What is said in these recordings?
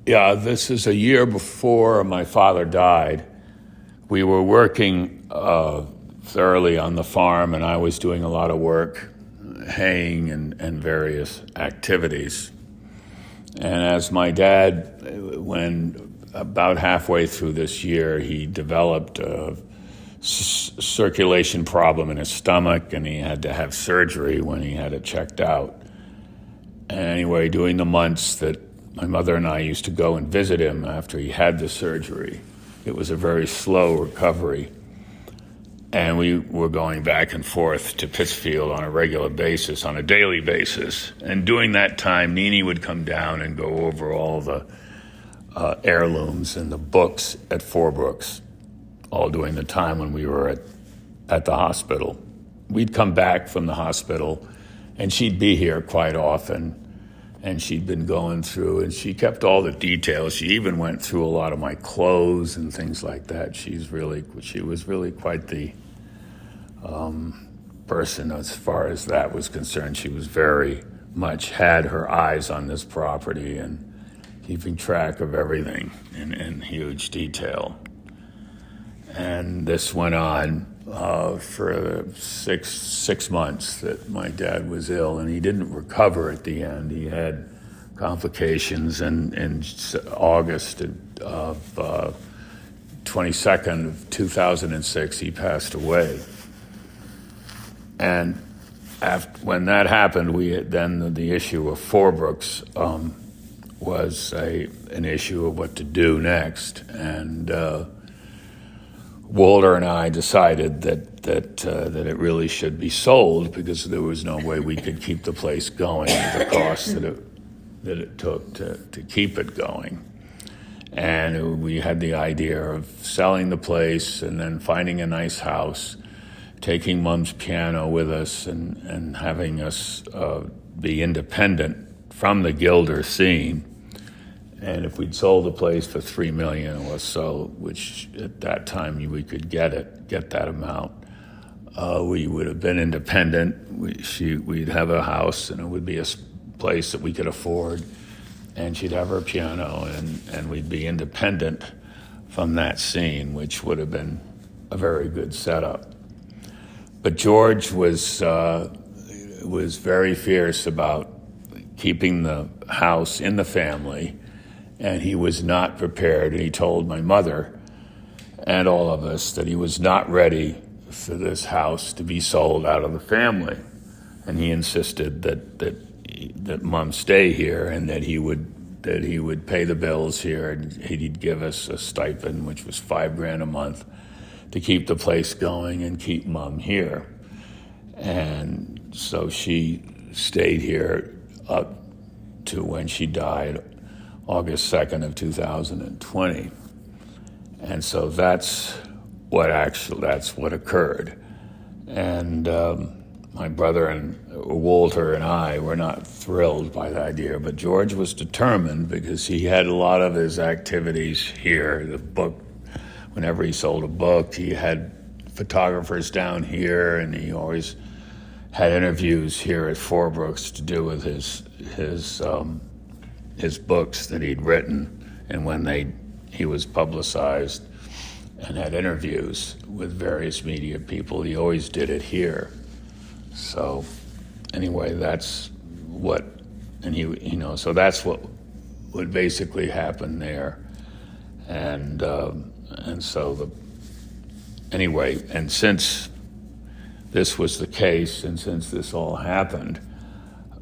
Yeah, this is a year before my father died. We were working thoroughly on the farm, and I was doing a lot of work, haying and various activities. And as my dad, when about halfway through this year, he developed a circulation problem in his stomach, and he had to have surgery when he had it checked out. And anyway, during the months that my mother and I used to go and visit him after he had the surgery, it was a very slow recovery. And we were going back and forth to Pittsfield on a regular basis, on a daily basis. And during that time, Nene would come down and go over all the heirlooms and the books at Four Brooks, all during the time when we were at the hospital. We'd come back from the hospital, and she'd be here quite often. And she'd been going through, and she kept all the details. She even went through a lot of my clothes and things like that. She was really quite the person as far as that was concerned. She was very much had her eyes on this property and keeping track of everything in huge detail. And this went on for six months that my dad was ill, and he didn't recover at the end. He had complications, and in August of 22nd of 2006, he passed away. And when that happened, then the issue of Four Brooks was an issue of what to do next, and Gilder and I decided that it really should be sold because there was no way we could keep the place going at the cost that it took to keep it going. And we had the idea of selling the place and then finding a nice house, taking Mom's piano with us and having us be independent from the Gilder scene. And if we'd sold the place for $3 million or so, which at that time we could get that amount, we would have been independent. We'd have a house, and it would be a place that we could afford, and she'd have her piano, and we'd be independent from that scene, which would have been a very good setup. But George was very fierce about keeping the house in the family. And he was not prepared. And he told my mother and all of us that he was not ready for this house to be sold out of the family. And he insisted that Mom stay here and that he would pay the bills here, and he'd give us a stipend, which was $5,000 a month, to keep the place going and keep Mom here. And so she stayed here up to when she died, August 2nd of 2020. And so that's what occurred. And my brother and Gilder and I were not thrilled by the idea, but George was determined because he had a lot of his activities here. The book, whenever he sold a book, he had photographers down here, and he always had interviews here at Four Brooks to do with his books that he'd written, and when he was publicized and had interviews with various media people, he always did it here. So anyway, that's what, and so that's what would basically happen there. And so anyway, and since this was the case, and since this all happened,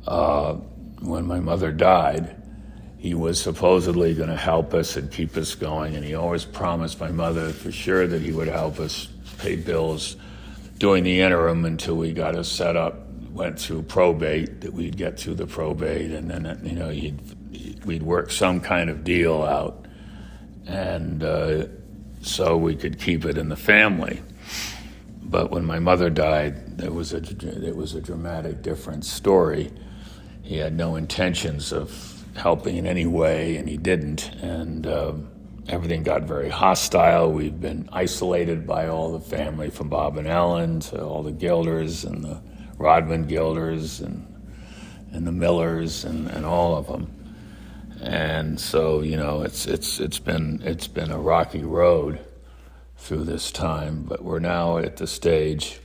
when my mother died, he was supposedly going to help us and keep us going, and he always promised my mother for sure that he would help us pay bills during the interim until we got us set up, went through probate, that we'd get through the probate, and then we'd work some kind of deal out, and so we could keep it in the family. But when my mother died, it was a dramatic, different story. He had no intentions of helping in any way, and he didn't, and everything got very hostile. We've been isolated by all the family, from Bob and Ellen to all the Gilders and the Rodman Gilders and the Millers and all of them. And And so, it's been a rocky road through this time, but we're now at the stage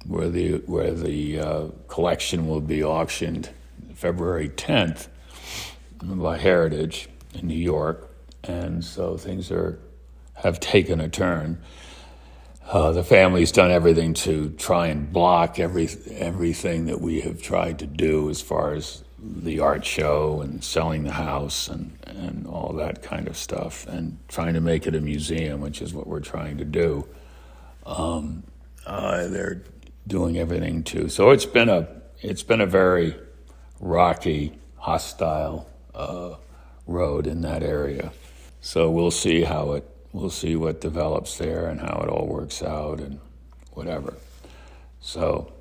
where the collection will be auctioned February 10th by Heritage in New York, and so things have taken a turn. The family's done everything to try and block everything that we have tried to do as far as the art show and selling the house and all that kind of stuff, and trying to make it a museum, which is what we're trying to do. They're doing everything to. So it's been a very rocky, hostile road in that area. So we'll see what develops there and how it all works out and whatever. So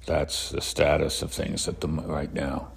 that's the status of things right now.